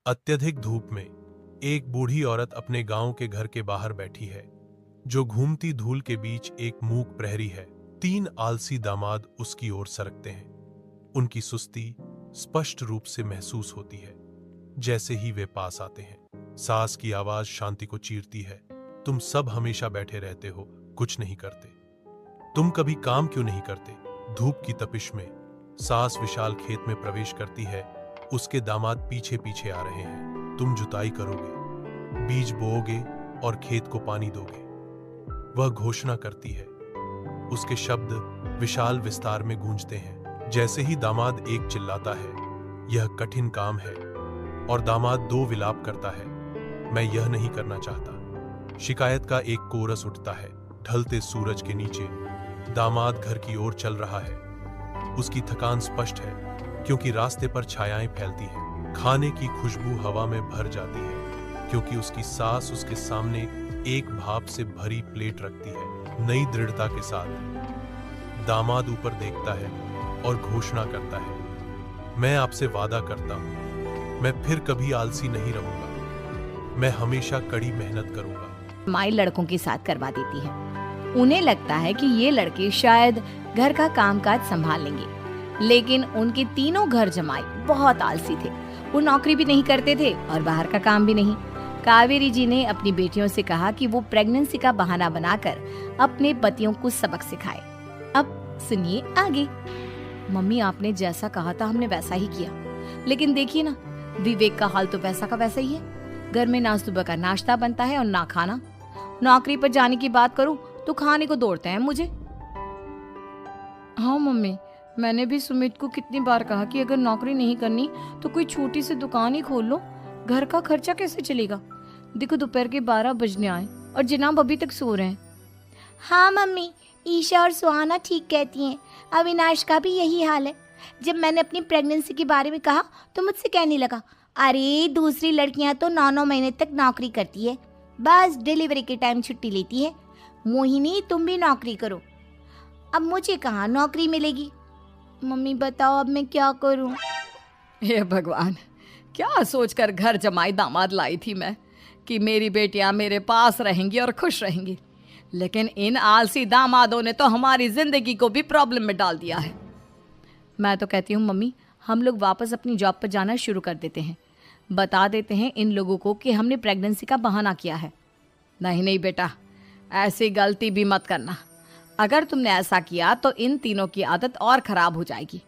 अत्यधिक धूप में एक बूढ़ी औरत अपने गांव के घर के बाहर बैठी है। जो घूमती धूल के बीच एक मूक प्रहरी है। 3 आलसी दामाद उसकी ओर सरकते हैं। उनकी सुस्ती स्पष्ट रूप से महसूस होती है। जैसे ही वे पास आते हैं, सास की आवाज शांति को चीरती है। तुम सब हमेशा बैठे रहते हो, कुछ नहीं करते। तुम कभी काम क्यों नहीं करते? धूप की तपिश में सास विशाल खेत में प्रवेश करती है। उसके दामाद पीछे पीछे आ रहे हैं। तुम जुताई करोगे, बीज बोओगे और खेत को पानी दोगे, वह घोषणा करती है। उसके शब्द विशाल विस्तार में गूंजते हैं। जैसे ही दामाद एक चिल्लाता है, यह कठिन काम है, और दामाद 2 विलाप करता है, मैं यह नहीं करना चाहता। शिकायत का एक कोरस उठता है। ढलते सूरज के नीचे दामाद घर की ओर चल रहा है। उसकी थकान स्पष्ट है, क्योंकि रास्ते पर छायाएं फैलती हैं। खाने की खुशबू हवा में भर जाती है, क्योंकि उसकी सास उसके सामने एक भाप से भरी प्लेट रखती है। नई दृढ़ता के साथ दामाद ऊपर देखता है और घोषणा करता है, मैं आपसे वादा करता हूं, मैं फिर कभी आलसी नहीं रहूंगा। मैं हमेशा कड़ी मेहनत करूंगा। माई लड़कों के साथ करवा देती है। उन्हें लगता है कि ये लड़के शायद घर का कामकाज संभाल लेंगे, लेकिन उनके तीनों घर जमाई बहुत आलसी थे। वो नौकरी भी नहीं करते थे और बाहर का काम भी नहीं। कावेरी जी ने अपनी बेटियों से कहा कि वो प्रेगनेंसी का बहाना बनाकर अपने पतियों को सबक सिखाए। अब सुनिए आगे। मम्मी, आपने जैसा कहा था हमने वैसा ही किया, लेकिन देखिए ना, विवेक का हाल तो वैसा का वैसा ही है। घर में ना सुबह का नाश्ता बनता है और ना खाना। नौकरी पर जाने की बात करूं तो खाने को दौड़ते हैं मुझे। हाँ मम्मी, मैंने भी सुमित को कितनी बार कहा कि अगर नौकरी नहीं करनी तो कोई छोटी सी दुकान ही खोल लो। घर का खर्चा कैसे चलेगा? देखो दोपहर के 12 बजने आए और जनाब अभी तक सो रहे हैं। हाँ मम्मी, ईशा और सुहाना ठीक कहती हैं। अविनाश का भी यही हाल है। जब मैंने अपनी प्रेगनेंसी के बारे में कहा तो मुझसे कहने लगा, अरे दूसरी लड़कियां तो 9-9 महीने तक नौकरी करती है, बस डिलीवरी के टाइम छुट्टी लेती है। मोहिनी, तुम भी नौकरी करो। अब मुझे कहाँ नौकरी मिलेगी? मम्मी बताओ, अब मैं क्या करूं? हे भगवान, क्या सोचकर घर जमाई दामाद लाई थी मैं कि मेरी बेटियां मेरे पास रहेंगी और खुश रहेंगी, लेकिन इन आलसी दामादों ने तो हमारी जिंदगी को भी प्रॉब्लम में डाल दिया है। मैं तो कहती हूँ मम्मी, हम लोग वापस अपनी जॉब पर जाना शुरू कर देते हैं। बता देते हैं इन लोगों को कि हमने प्रेगनेंसी का बहाना किया है। नहीं नहीं बेटा, ऐसी गलती भी मत करना। अगर तुमने ऐसा किया तो इन तीनों की आदत और खराब हो जाएगी।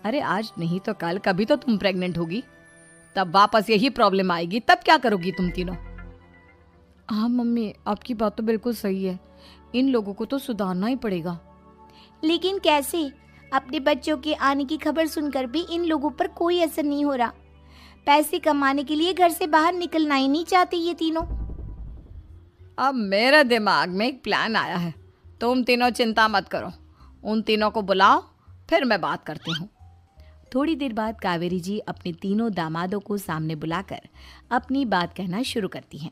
अरे आज नहीं तो कल कभी तो तुम प्रेग्नेंट होगी, तब वापस यही प्रॉब्लम आएगी। तब क्या करोगी तुम तीनों? हाँ मम्मी, आपकी बात तो बिल्कुल सही है। इन लोगों को तो सुधारना ही पड़ेगा। लेकिन कैसे? अपने बच्चों के आने की खबर सुनकर भी इन लोगों पर कोई असर नहीं हो रहा। पैसे कमाने के लिए घर से बाहर निकलना ही नहीं चाहते ये तीनों। अब मेरे दिमाग में एक प्लान आया है। तुम तीनों चिंता मत करो, उन तीनों को बुलाओ, फिर मैं बात करती हूँ। थोड़ी देर बाद कावेरी जी अपने तीनों दामादों को सामने बुलाकर अपनी बात कहना शुरू करती हैं।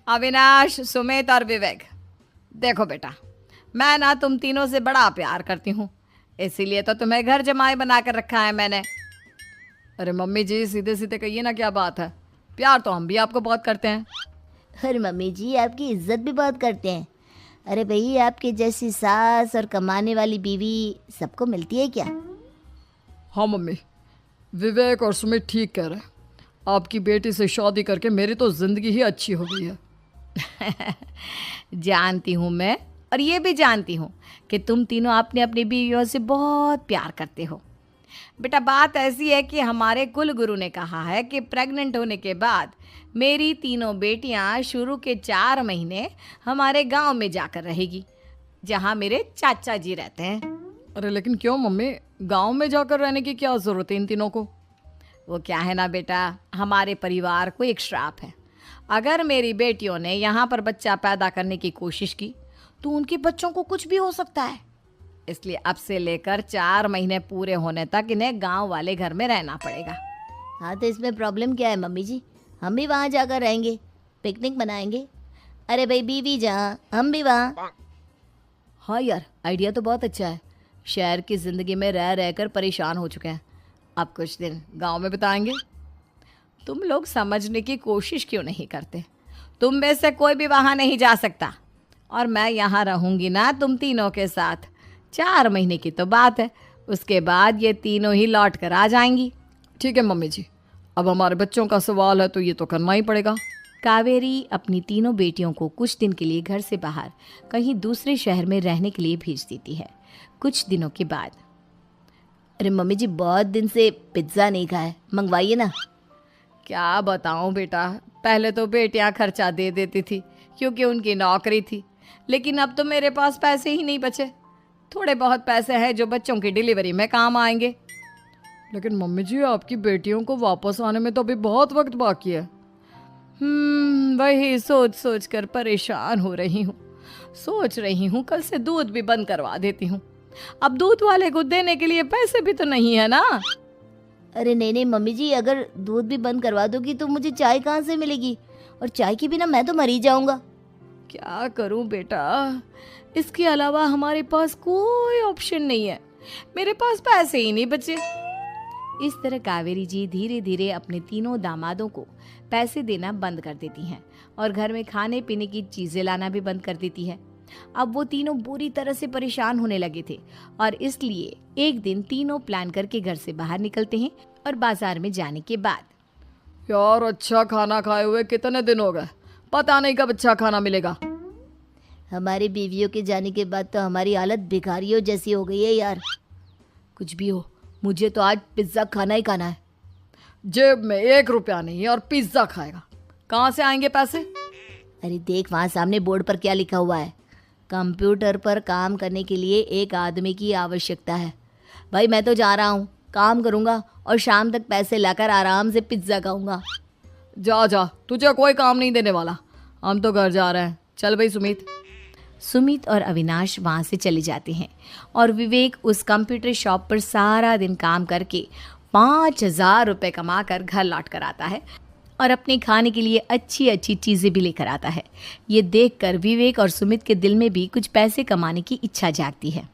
अविनाश, सुमित और विवेक, देखो बेटा, मैं ना तुम तीनों से बड़ा प्यार करती हूँ, इसीलिए तो तुम्हें घर जमाई बना कर रखा है मैंने। अरे मम्मी जी, सीधे सीधे कहिए ना, क्या बात है? प्यार तो हम भी आपको बहुत करते हैं। अरे मम्मी जी, आपकी इज्जत भी बहुत करते हैं। अरे भाई, आपके जैसी सास और कमाने वाली बीवी सबको मिलती है क्या? हाँ मम्मी, विवेक और सुमित ठीक कह रहे हैं। आपकी बेटी से शादी करके मेरी तो ज़िंदगी ही अच्छी हो गई है। जानती हूँ मैं, और ये भी जानती हूँ कि तुम तीनों अपने अपनी बीवियों से बहुत प्यार करते हो। बेटा, बात ऐसी है कि हमारे कुल गुरु ने कहा है कि प्रेग्नेंट होने के बाद मेरी तीनों बेटियां शुरू के 4 महीने हमारे गांव में जाकर रहेगी, जहां मेरे चाचा जी रहते हैं। अरे लेकिन क्यों मम्मी, गांव में जाकर रहने की क्या ज़रूरत है इन तीनों को? वो क्या है ना बेटा, हमारे परिवार को एक श्राप है। अगर मेरी बेटियों ने यहाँ पर बच्चा पैदा करने की कोशिश की तो उनके बच्चों को कुछ भी हो सकता है। इसलिए अब से लेकर 4 महीने पूरे होने तक इन्हें गांव वाले घर में रहना पड़ेगा। हाँ, तो इसमें प्रॉब्लम क्या है मम्मी जी? हम भी वहाँ जाकर रहेंगे, पिकनिक मनाएंगे। अरे भाई, बीवी जहाँ हम भी वहाँ। हाँ यार, आइडिया तो बहुत अच्छा है। शहर की ज़िंदगी में रह रहकर परेशान हो चुके हैं, अब कुछ दिन गांव में बिताएंगे। तुम लोग समझने की कोशिश क्यों नहीं करते? तुम में से कोई भी वहाँ नहीं जा सकता और मैं यहाँ रहूँगी ना तुम तीनों के साथ। 4 महीने की तो बात है, उसके बाद ये तीनों ही लौट कर आ जाएंगी। ठीक है मम्मी जी, अब हमारे बच्चों का सवाल है तो ये तो करना ही पड़ेगा। कावेरी अपनी तीनों बेटियों को कुछ दिन के लिए घर से बाहर कहीं दूसरे शहर में रहने के लिए भेज देती है। कुछ दिनों के बाद, अरे मम्मी जी, बहुत दिन से पिज्ज़ा नहीं खाया, मंगवाइए ना। क्या बताऊं बेटा, पहले तो बेटियां खर्चा दे देती थी क्योंकि उनकी नौकरी थी, लेकिन अब तो मेरे पास पैसे ही नहीं बचे। थोड़े बहुत पैसे हैं जो बच्चों की डिलीवरी में काम आएंगे। लेकिन मम्मी जी, आपकी बेटियों को वापस आने में तो अभी बहुत वक्त बाकी है। वही सोच सोच कर परेशान हो रही हूँ। सोच रही हूँ कल से दूध भी बंद करवा देती हूँ। अब दूध वाले को देने के लिए पैसे भी तो नहीं है ना। अरे नहीं नहीं मम्मी जी, अगर दूध भी बंद करवा दोगी तो मुझे चाय कहाँ से मिलेगी? और चाय के बिना मैं तो मर ही जाऊंगा। क्या करूं बेटा, इसके अलावा हमारे पास कोई ऑप्शन नहीं है। मेरे पास पैसे ही नहीं बचे। इस तरह कावेरी जी धीरे धीरे अपने तीनों दामादों को पैसे देना बंद कर देती हैं और घर में खाने पीने की चीजें लाना भी बंद कर देती है। अब वो तीनों बुरी तरह से परेशान होने लगे थे और इसलिए एक दिन तीनों प्लान करके घर से बाहर निकलते हैं और बाजार में जाने के बाद, यार अच्छा खाना खाए हुए कितने दिन हो गए, पता नहीं कब अच्छा खाना मिलेगा। हमारी बीवियों के जाने के बाद तो हमारी हालत भिखारियों जैसी हो गई है यार। कुछ भी हो, मुझे तो आज पिज्ज़ा खाना ही खाना है। जेब में 1 रुपया नहीं है और पिज्ज़ा खाएगा, कहाँ से आएंगे पैसे? अरे देख वहाँ सामने बोर्ड पर क्या लिखा हुआ है, कंप्यूटर पर काम करने के लिए एक आदमी की आवश्यकता है। भाई मैं तो जा रहा हूँ, काम करूँगा और शाम तक पैसे लाकर आराम से पिज्ज़ा खाऊंगा। जा जा, तुझे कोई काम नहीं देने वाला, हम तो घर जा रहे हैं। चल भाई सुमित। सुमित और अविनाश वहाँ से चले जाते हैं और विवेक उस कंप्यूटर शॉप पर सारा दिन काम करके 5,000 रुपये कमा कर घर लौट कर आता है और अपने खाने के लिए अच्छी अच्छी चीज़ें भी लेकर आता है। ये देखकर विवेक और सुमित के दिल में भी कुछ पैसे कमाने की इच्छा जागती है।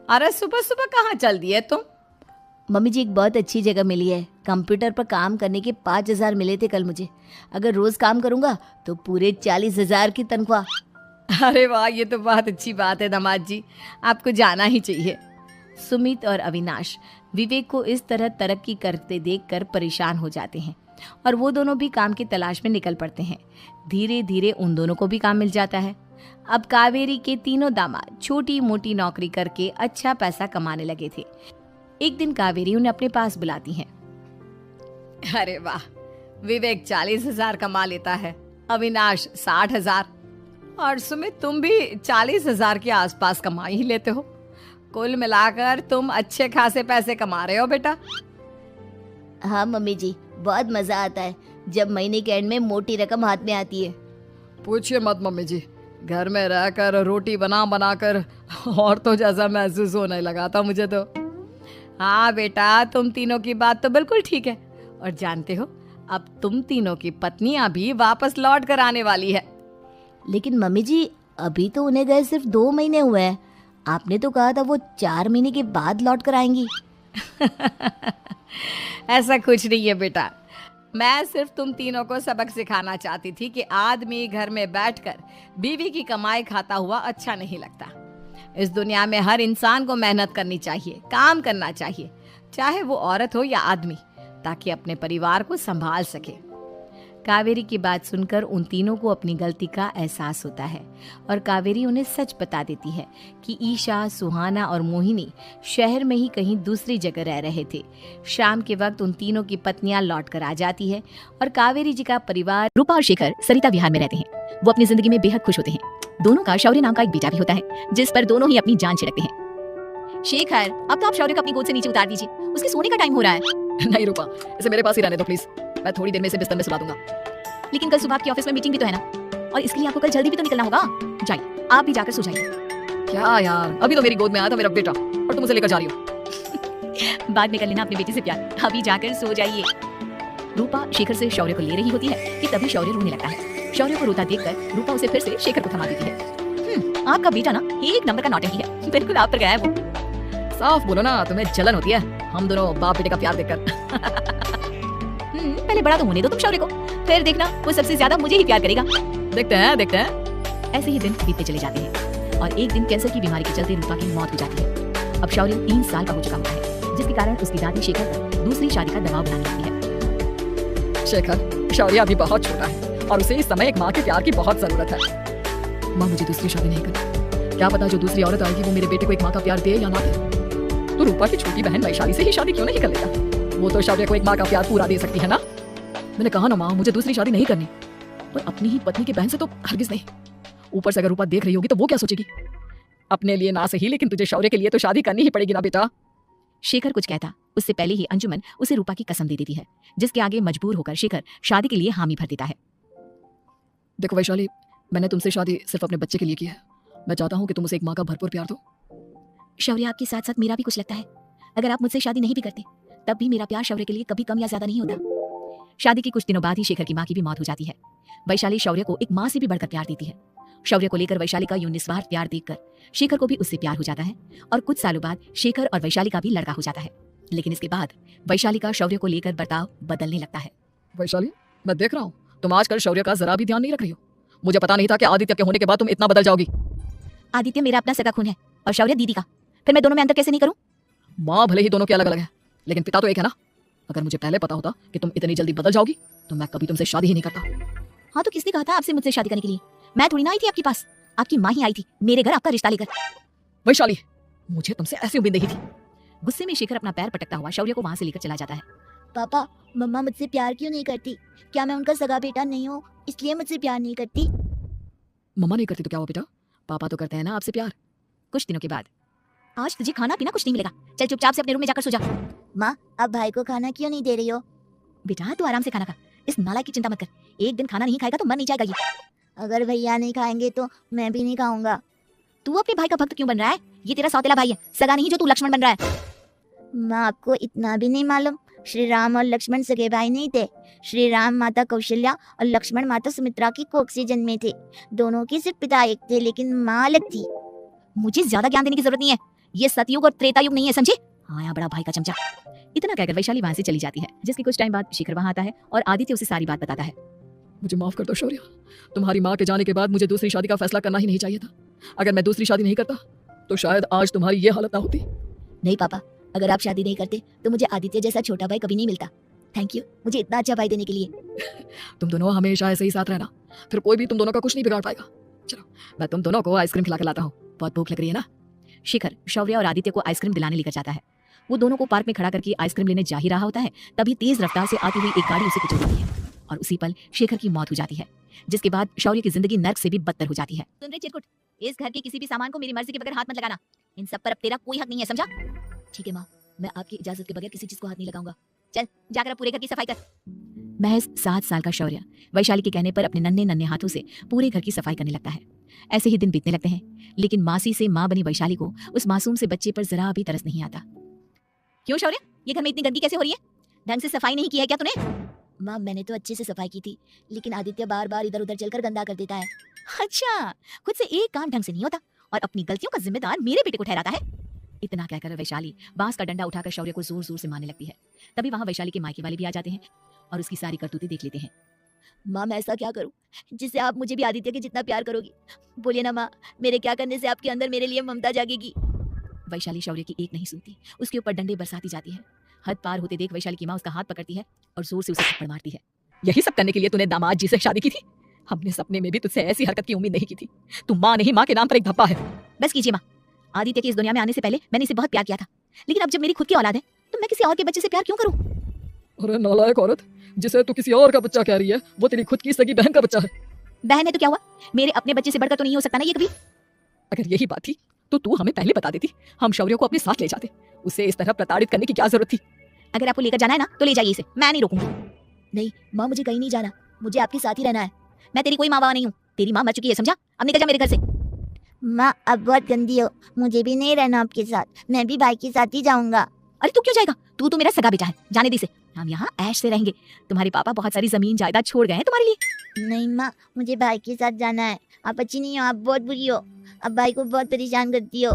अरे सुबह सुबह कहाँ चल दिए तुम? मम्मी जी, एक बहुत अच्छी जगह मिली है, कंप्यूटर पर काम करने के 5,000 मिले थे कल मुझे। अगर रोज़ काम करूँगा तो पूरे 40,000 की तनख्वाह। अरे वाह, ये तो बहुत अच्छी बात है दामाद जी, आपको जाना ही चाहिए। सुमित और अविनाश विवेक को इस तरह तरक्की करते देखकर परेशान हो जाते हैं और वो दोनों भी काम की तलाश में निकल पड़ते हैं। धीरे धीरे उन दोनों को भी काम मिल जाता है। अब कावेरी के तीनों दामाद छोटी मोटी नौकरी करके अच्छा पैसा कमाने लगे थे। एक दिन कावेरी उन्हें अपने पास बुलाती है। अरे वाह, विवेक 40,000 कमा लेता है, अविनाश 60,000 और सुमित तुम भी 40,000 के आसपास कमा ही लेते हो। कुल मिलाकर तुम अच्छे खासे पैसे कमा रहे हो बेटा। हाँ मम्मी जी, बहुत मज़ा आता है जब महीने के एंड में मोटी रकम हाथ में आती है। पूछिए मत मम्मी जी, घर में रहकर रोटी बना बना कर और तो जैसा महसूस होने लगा था मुझे तो। हाँ बेटा, तुम तीनों की बात तो बिल्कुल ठीक है और जानते हो अब तुम तीनों की पत्नियां भी वापस लौट कर आने वाली है। लेकिन मम्मी जी, अभी तो उन्हें गए सिर्फ 2 महीने हुए हैं, आपने तो कहा था वो 4 महीने के बाद लौट कर आएंगी। ऐसा कुछ नहीं है बेटा, मैं सिर्फ तुम तीनों को सबक सिखाना चाहती थी कि आदमी घर में बैठकर बीवी की कमाई खाता हुआ अच्छा नहीं लगता। इस दुनिया में हर इंसान को मेहनत करनी चाहिए, काम करना चाहिए, चाहे वो औरत हो या आदमी, ताकि अपने परिवार को संभाल सके। कावेरी की बात सुनकर उन तीनों को अपनी गलती का एहसास होता है और कावेरी उन्हें सच बता देती है कि ईशा, सुहाना और मोहिनी शहर में ही कहीं दूसरी जगह रह रहे थे। शाम के वक्त उन तीनों की पत्नियां लौट कर आ जाती है और कावेरी जी का परिवार रूपा और शेखर सरिता विहार में रहते हैं। वो अपनी जिंदगी में बेहद खुश होते हैं। दोनों का शौर्य नाम का एक बेटा भी होता है जिस पर दोनों ही अपनी जान छिड़कते हैं। शेखर, अब तो आप शौर्य को अपनी गोद से नीचे उतार दीजिए, उसके सोने का टाइम हो रहा है। नहीं रूपा, इसे मेरे पास ही रहने दो प्लीज, मैं थोड़ी देर में इसे बिस्तर में सुला दूंगा। लेकिन कल सुबह आपके ऑफिस में मीटिंग भी तो है ना, और इसके लिए आपको कल जल्दी भी तो निकलना होगा। जाइए, आप भी जाकर सो जाइए। क्या यार, अभी तो मेरी गोद में आया था मेरा बेटा और तुम उसे लेकर जा रही हो। बाद में कर लेना अपने बेटे से प्यार, अभी जाकर सो जाइए। रूपा शेखर से शौर्य को ले रही होती है कि तभी शौर्य रोने लगता है। शौर्य को रोता देखकर रूपा उसे फिर से शेखर को थमा देती है। आपका बेटा ना एक नंबर का नौटंकी है, बिल्कुल आप पर गया है वो। साफ बोलो ना, तुम्हें जलन होती है हम दोनों बाप बेटे का प्यार देखकर। पहले पहले बड़ा तो होने दो तुम शौर्य को, फिर देखना वो सबसे ज्यादा मुझे ही प्यार करेगा। देखते हैं। ऐसे ही दिन बीतते चले जाते हैं और एक दिन कैंसर की बीमारी के चलते रूपा की मौत हो जाती है। अब शौर्य 3 साल का हो चुका होता है, जिसके कारण उसकी दादी शेखर पर दूसरी शादी का दबाव बनाने लगती है। शेखर, शौर्य अभी बहुत छोटा है और उसे इस समय एक माँ के प्यार की बहुत जरूरत है। माँ, मुझे दूसरी शादी नहीं करनी। क्या पता जो दूसरी औरत आएगी वो मेरे बेटे को एक माँ का प्यार दे या ना दे। तो रूपा की छोटी बहन वैशाली से ही शादी क्यों नहीं कर लेता? वो तो शौर्य को एक माँ का प्यार पूरा दे सकती है ना। मैंने कहा ना माँ, मुझे दूसरी शादी नहीं करनी, पर अपनी ही पत्नी की बहन से तो हरगिज नहीं। ऊपर से अगर रूपा देख रही होगी तो वो क्या सोचेगी? अपने लिए ना सही, लेकिन तुझे शौर्य के लिए तो शादी करनी ही पड़ेगी ना बेटा। शेखर कुछ कहता उससे पहले ही अंजुमन उसे रूपा की कसम दे देती है, जिसके आगे मजबूर होकर शेखर शादी के लिए हामी भर देता है। देखो वैशाली, मैंने तुमसे शादी सिर्फ अपने बच्चे के लिए की है। मैं चाहता हूँ कि तुम उसे एक माँ का भरपूर प्यार दो। शौर्य, आपके साथ साथ मेरा भी कुछ लगता है। अगर आप मुझसे शादी नहीं भी करते तब भी मेरा प्यार शौर्य के लिए कभी कम या ज्यादा नहीं होता। शादी के कुछ दिनों बाद ही शेखर की माँ की भी मौत हो जाती है। वैशाली शौर्य को एक माँ से भी बढ़कर प्यार देती है। शौर्य को लेकर वैशाली का यूं निस्वार्थ प्यार देखकर शेखर को भी उससे प्यार हो जाता है और कुछ सालों बाद शेखर और वैशाली का भी लड़का हो जाता है। लेकिन इसके बाद वैशाली का शौर्य को लेकर बर्ताव बदलने लगता है। वैशाली, मैं देख रहा हूँ तुम आजकल शौर्य का जरा भी ध्यान नहीं रख रही हो। मुझे पता नहीं था कि आदित्य के होने के बाद तुम इतना बदल जाओगी। आदित्य मेरा अपना सगा खून है और शौर्य दीदी का, फिर मैं दोनों में अंतर कैसे नहीं करूं? माँ भले ही दोनों के अलग अलग है, लेकिन पिता तो एक है ना। अगर मुझे पहले पता होता कि तुम इतनी जल्दी बदल जाओगी तो मैं कभी तुमसे शादी ही नहीं करता। हाँ, तो किसने कहा था आपसे मुझसे शादी करने के लिए? मैं थोड़ी ना आई थी आपके पास, आपकी माँ ही आई थी मेरे घर आपका रिश्ता लेकर। वैशाली, मुझे तुमसे ऐसी उम्मीद नहीं थी। गुस्से में शेखर अपना पैर पटकता हुआ शौर्य को वहां से लेकर चला जाता है। पापा, मम्मा मुझसे प्यार क्यों नहीं करती? क्या मैं उनका सगा बेटा नहीं हूँ इसलिए मुझसे प्यार नहीं करती? मम्मा नहीं करती तो क्या हुआ बेटा, पापा तो करते हैं ना आपसे प्यार। कुछ दिनों के बाद, आज तुझे खाना पीना कुछ नहीं मिलेगा, चल चुपचाप से अपने रूम में जाकर सो जा। माँ, अब भाई को खाना क्यों नहीं दे रही हो? बेटा तू आराम से खाना खा, इस नालायक की चिंता मत कर। एक दिन खाना नहीं खाएगा तो मर नहीं जाएगा ये। अगर भैया नहीं खाएंगे तो मैं भी नहीं खाऊंगा। तू अपने भाई का भक्त क्यों बन रहा है? ये तेरा सौतेला भाई है, सगा नहीं जो तू लक्ष्मण बन रहा है। माँ, आपको इतना भी नहीं मालूम? श्री राम और लक्ष्मण सगे भाई नहीं थे। श्री राम माता कौशल्या और लक्ष्मण माता सुमित्रा की कोख से जन्मे थे। दोनों के सिर्फ पिता एक थे, लेकिन माँ अलग थी। मुझे ज्यादा ज्ञान देने की जरूरत नहीं है, ये सतयुग और त्रेता युग नहीं है, समझे? हाँ, यहाँ बड़ा भाई का चमचा। इतना कहकर वैशाली वहां से चली जाती है, जिसके कुछ टाइम बाद शेखर वहां आता है और आदित्य उसे सारी बात बताता है। मुझे माफ कर दो शौर्य, तुम्हारी माँ के जाने के बाद मुझे दूसरी शादी का फैसला करना ही नहीं चाहिए था। अगर मैं दूसरी शादी नहीं करता तो शायद आज तुम्हारी ये हालत ना होती। नहीं पापा, अगर आप शादी नहीं करते तो मुझे आदित्य जैसा छोटा भाई कभी नहीं मिलता। थैंक यू मुझे इतना अच्छा भाई देने के लिए। तुम दोनों हमेशा ऐसे ही साथ रहना, फिर कोई भी तुम दोनों का कुछ नहीं बिगाड़ पाएगा। चलो, मैं तुम दोनों को आइसक्रीम खिला के लाता हूँ, बहुत भूख लग रही है ना। शेखर शौर्य और आदित्य को आइसक्रीम दिलाने लेकर जाता है। वो दोनों को पार्क में खड़ा करके आइसक्रीम लेने जा ही रहा होता है, तभी तेज रफ्तार से आती हुई एक गाड़ी उसे कुचल देती है और उसी पल शेखर की मौत हो जाती है, जिसके बाद शौर्य की जिंदगी नर्क से भी बदतर हो जाती है। सुन रहे चिरकुट, इस घर के किसी भी सामान को मेरी मर्जी के बगैर हाथ मत लगाना। इन सब पर अब तेरा कोई हक नहीं है, समझा? ठीक है माँ, मैं आपकी इजाजत के बगैर किसी चीज को हाथ नहीं लगाऊंगा। चल जाकर अब पूरे घर की सफाई कर। महज 7 साल का शौर्य वैशाली के कहने पर अपने नन्हे नन्हे हाथों से पूरे घर की सफाई करने लगता है। ऐसे ही दिन बीतने लगते हैं, लेकिन मासी से माँ बनी वैशाली को उस मासूम से बच्चे पर जरा भी तरस नहीं आता। क्यों शौर्य, ये घर में इतनी गंदगी कैसे हो रही है? ढंग से सफाई नहीं की है क्या तूने? माँ, मैंने तो अच्छे से सफाई की थी, लेकिन आदित्य बार बार इधर उधर चलकर गंदा कर देता है। अच्छा, खुद से एक काम ढंग से नहीं होता और अपनी गलतियों का जिम्मेदार मेरे बेटे को ठहराता है। इतना कहकर वैशाली बांस का डंडा उठाकर शौर्य को जोर जोर से मारने लगती है। तभी वहां वैशाली के मायके वाले भी आ जाते हैं और उसकी सारी करतूतें देख लेते हैं। माँ, मैं ऐसा क्या करूँ जिससे आप मुझे भी आदित्य के जितना प्यार करोगी? बोलिए ना माँ, मेरे क्या करने से आपके अंदर मेरे लिए ममता जागेगी? वैशाली शौर्य की एक नहीं सुनती, उसके ऊपर डंडे बरसाती जाती है। हद पार होते देख वैशाली की माँ उसका हाथ पकड़ती है और जोर से उसे थप्पड़ मारती है। यही सब करने के लिए तूने दामाद जी से शादी की थी? हमने सपने में भी तुझसे ऐसी हरकत की उम्मीद नहीं की थी। तू माँ नहीं, माँ के नाम पर एक धब्बा है। बस कीजिए माँ, आदित्य की इस दुनिया में आने से पहले मैंने इसे बहुत प्यार किया था, लेकिन अब जब मेरी खुद की औलाद है तो मैं किसी और के बच्चे से प्यार क्यों करूं? अरे नालायक औरत, जिसे तू किसी और का बच्चा कह रही है वो तेरी खुद की सगी बहन का बच्चा है। बहन है तो क्या हुआ, मेरे अपने बच्चे से बढ़कर तो नहीं हो सकता ना ये कभी। अगर यही बात थी तो तू हमें पहले बता देती, हम शौर्य को अपने साथ ले जाते। उसे इस तरह प्रताड़ित करने की क्या जरूरत थी? अगर आपको लेकर जाना है ना तो ले जाइए इसे, मैं नहीं रोकूंगी। नहीं माँ, मुझे कहीं नहीं जाना, मुझे आपके साथ ही रहना है। मैं तेरी कोई माँ बाबा नहीं हूँ, तेरी माँ मर चुकी है, समझा? अब निकल जा मेरे घर से। माँ, अब बहुत गंदी हो, मुझे भी नहीं रहना आपके साथ, मैं भी भाई के साथ ही जाऊंगा। अरे तू क्यों जाएगा, तू तो मेरा सगा बेटा है, जाने दे इसे। हम यहाँ ऐश से रहेंगे, तुम्हारे पापा बहुत सारी जमीन जायदाद छोड़ गए हैं तुम्हारे लिए। नहीं माँ, मुझे भाई के साथ जाना है। आप अच्छी नहीं हो, आप बहुत बुरी हो, आप भाई को बहुत परेशान करती हो।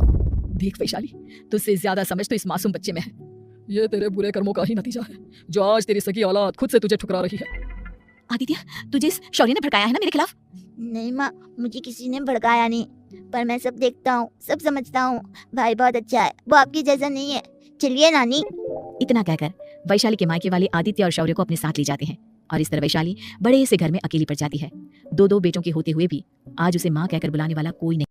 देख वैशाली, तुझसे ज्यादा समझ तो इस मासूम बच्चे में है। ये तेरे बुरे कर्मों का ही नतीजा है जो आज तेरी सगी औलाद खुद से तुझे ठुकरा रही है। आदित्य, तुझे इस शौर्य ने भड़काया है ना मेरे खिलाफ? नहीं माँ, मुझे किसी ने भड़काया नहीं, पर मैं सब देखता हूँ, सब समझता हूँ। भाई बहुत अच्छा है, वो आपकी जैसा नहीं है। चलिए नानी। इतना कहकर वैशाली के मायके वाले आदित्य और शौर्य को अपने साथ ले जाते हैं और इस तरह वैशाली बड़े से घर में अकेली पड़ जाती है। दो बेटों के होते हुए भी आज उसे माँ कहकर बुलाने वाला कोई नहीं।